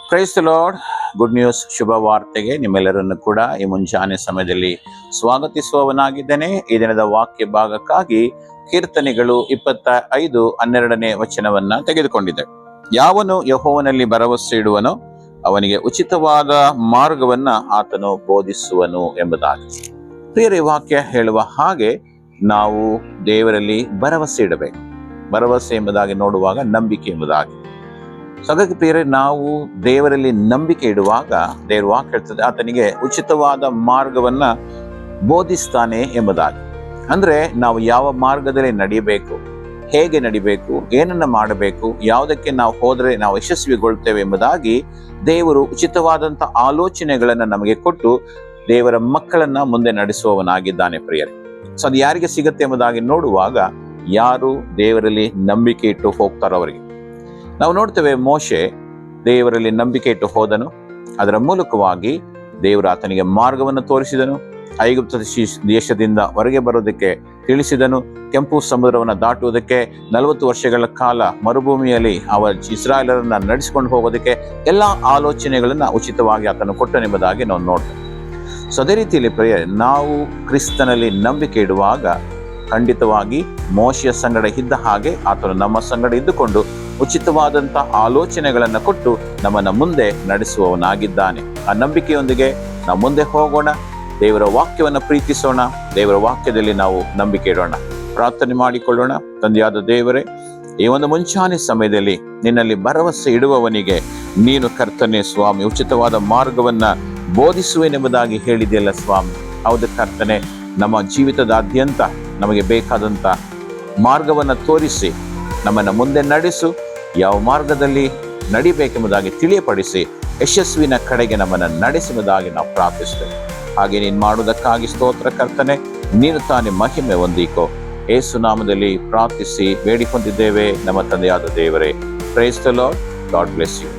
Price the lord. Good news ಶುಭ ವಾರ್ತೆಗೆ ನಿಮ್ಮೆಲ್ಲರನ್ನು ಕೂಡ ಈ ಮುಂಜಾನೆ ಸಮಯದಲ್ಲಿ ಸ್ವಾಗತಿಸುವವನಾಗಿದ್ದೇನೆ. ಈ ದಿನದ ವಾಕ್ಯ ಭಾಗಕ್ಕಾಗಿ ಕೀರ್ತನೆಗಳು 25:12 ವಚನವನ್ನ ತೆಗೆದುಕೊಂಡಿದೆ. ಯಾವನು ಯೆಹೋವನಲ್ಲಿ ಭರವಸೆ ಇಡುವನೋ ಅವನಿಗೆ ಉಚಿತವಾದ ಮಾರ್ಗವನ್ನ ಆತನು ಬೋಧಿಸುವನು ಎಂಬುದಾಗಿ. ಪ್ರಿಯರೇ, ವಾಕ್ಯ ಹೇಳುವ ಹಾಗೆ ನಾವು ದೇವರಲ್ಲಿ ಭರವಸೆ ಇಡಬೇಕು. ಭರವಸೆ ಎಂಬುದಾಗಿ ನೋಡುವಾಗ ನಂಬಿಕೆ ಎಂಬುದಾಗಿ. ಹಾಗಾಗಿ ಪ್ರಿಯರೇ, ನಾವು ದೇವರಲ್ಲಿ ನಂಬಿಕೆ ಇಡುವಾಗ ದೇವರ ವಾಕ್ಯ ಹೇಳ್ತದೆ ಆತನಿಗೆ ಉಚಿತವಾದ ಮಾರ್ಗವನ್ನ ಬೋಧಿಸ್ತಾನೆ ಎಂಬುದಾಗಿ. ಅಂದ್ರೆ ನಾವು ಯಾವ ಮಾರ್ಗದಲ್ಲಿ ನಡಿಬೇಕು, ಹೇಗೆ ನಡಿಬೇಕು, ಏನನ್ನ ಮಾಡಬೇಕು, ಯಾವುದಕ್ಕೆ ನಾವು ಹೋದ್ರೆ ನಾವು ಯಶಸ್ವಿಗೊಳ್ತೇವೆ ಎಂಬುದಾಗಿ ದೇವರು ಉಚಿತವಾದಂಥ ಆಲೋಚನೆಗಳನ್ನ ನಮಗೆ ಕೊಟ್ಟು ದೇವರ ಮಕ್ಕಳನ್ನ ಮುಂದೆ ನಡೆಸುವವನಾಗಿದ್ದಾನೆ ಪ್ರಿಯರೇ. ಸೊ ಅದು ಯಾರಿಗೆ ಸಿಗುತ್ತೆ ಎಂಬುದಾಗಿ ನೋಡುವಾಗ ಯಾರು ದೇವರಲ್ಲಿ ನಂಬಿಕೆ ಇಟ್ಟು ಹೋಗ್ತಾರೋ ಅವರಿಗೆ. ನಾವು ನೋಡ್ತೇವೆ, ಮೋಶೆ ದೇವರಲ್ಲಿ ನಂಬಿಕೆ ಇಟ್ಟು ಹೋದನು. ಅದರ ಮೂಲಕವಾಗಿ ದೇವರು ಆತನಿಗೆ ಮಾರ್ಗವನ್ನು ತೋರಿಸಿದನು. ಐಗುಪ್ತ ದೇಶದಿಂದ ಹೊರಗೆ ಬರೋದಕ್ಕೆ ತಿಳಿಸಿದನು. ಕೆಂಪು ಸಮುದ್ರವನ್ನು ದಾಟುವುದಕ್ಕೆ 40 ವರ್ಷಗಳ ಕಾಲ ಮರುಭೂಮಿಯಲ್ಲಿ ಇಸ್ರಾಯೇಲರನ್ನ ನಡೆಸಿಕೊಂಡು ಹೋಗೋದಕ್ಕೆ ಎಲ್ಲ ಆಲೋಚನೆಗಳನ್ನ ಉಚಿತವಾಗಿ ಆತನು ಕೊಟ್ಟನೆಂಬುದಾಗಿ ನಾವು ನೋಡ್ತೇವೆ. ಸೊ ಅದೇ ರೀತಿಯಲ್ಲಿ ಪ್ರಿಯರೇ, ನಾವು ಕ್ರಿಸ್ತನಲ್ಲಿ ನಂಬಿಕೆ ಇಡುವಾಗ ಖಂಡಿತವಾಗಿ ಮೋಶೆಯ ಸಂಗಡ ಇದ್ದ ಹಾಗೆ ಆತನು ನಮ್ಮ ಸಂಗಡ ಇದ್ದುಕೊಂಡು ಉಚಿತವಾದಂಥ ಆಲೋಚನೆಗಳನ್ನು ಕೊಟ್ಟು ನಮ್ಮನ್ನು ಮುಂದೆ ನಡೆಸುವವನಾಗಿದ್ದಾನೆ. ಆ ನಂಬಿಕೆಯೊಂದಿಗೆ ನಾವು ಮುಂದೆ ಹೋಗೋಣ. ದೇವರ ವಾಕ್ಯವನ್ನು ಪ್ರೀತಿಸೋಣ. ದೇವರ ವಾಕ್ಯದಲ್ಲಿ ನಾವು ನಂಬಿಕೆ ಇಡೋಣ. ಪ್ರಾರ್ಥನೆ ಮಾಡಿಕೊಳ್ಳೋಣ. ತಂದೆಯಾದ ದೇವರೇ, ಈ ಒಂದು ಮುಂಚಾನೆ ಸಮಯದಲ್ಲಿ ನಿನ್ನಲ್ಲಿ ಭರವಸೆ ಇಡುವವನಿಗೆ ನೀನು ಕರ್ತನೆ ಸ್ವಾಮಿ ಉಚಿತವಾದ ಮಾರ್ಗವನ್ನ ಬೋಧಿಸುವೆನೆಂಬುದಾಗಿ ಹೇಳಿದೆಯಲ್ಲ ಸ್ವಾಮಿ. ಹೌದು ಕರ್ತನೆ, ನಮ್ಮ ಜೀವಿತದಾದ್ಯಂತ ನಮಗೆ ಬೇಕಾದಂಥ ಮಾರ್ಗವನ್ನು ತೋರಿಸಿ ನಮ್ಮನ್ನು ಮುಂದೆ ನಡೆಸು. ಯಾವ ಮಾರ್ಗದಲ್ಲಿ ನಡಿಬೇಕೆಂಬುದಾಗಿ ತಿಳಿಯಪಡಿಸಿ ಯಶಸ್ವಿನ ಕಡೆಗೆ ನಮ್ಮನ್ನು ನಡೆಸುವುದಾಗಿ ನಾವು ಪ್ರಾರ್ಥಿಸ್ತೇವೆ. ಹಾಗೆ ನೀನು ಮಾಡುವುದಕ್ಕಾಗಿ ಸ್ತೋತ್ರ ಕರ್ತನೆ. ನೀನು ತಾನೇ ಮಹಿಮೆ ಹೊಂದಿಕೋ. ಯೇಸು ನಾಮದಲ್ಲಿ ಪ್ರಾರ್ಥಿಸಿ ಬೇಡಿಕೊಂಡಿದ್ದೇವೆ ನಮ್ಮ ತಂದೆಯಾದ ದೇವರೇ. Praise the Lord. God bless you.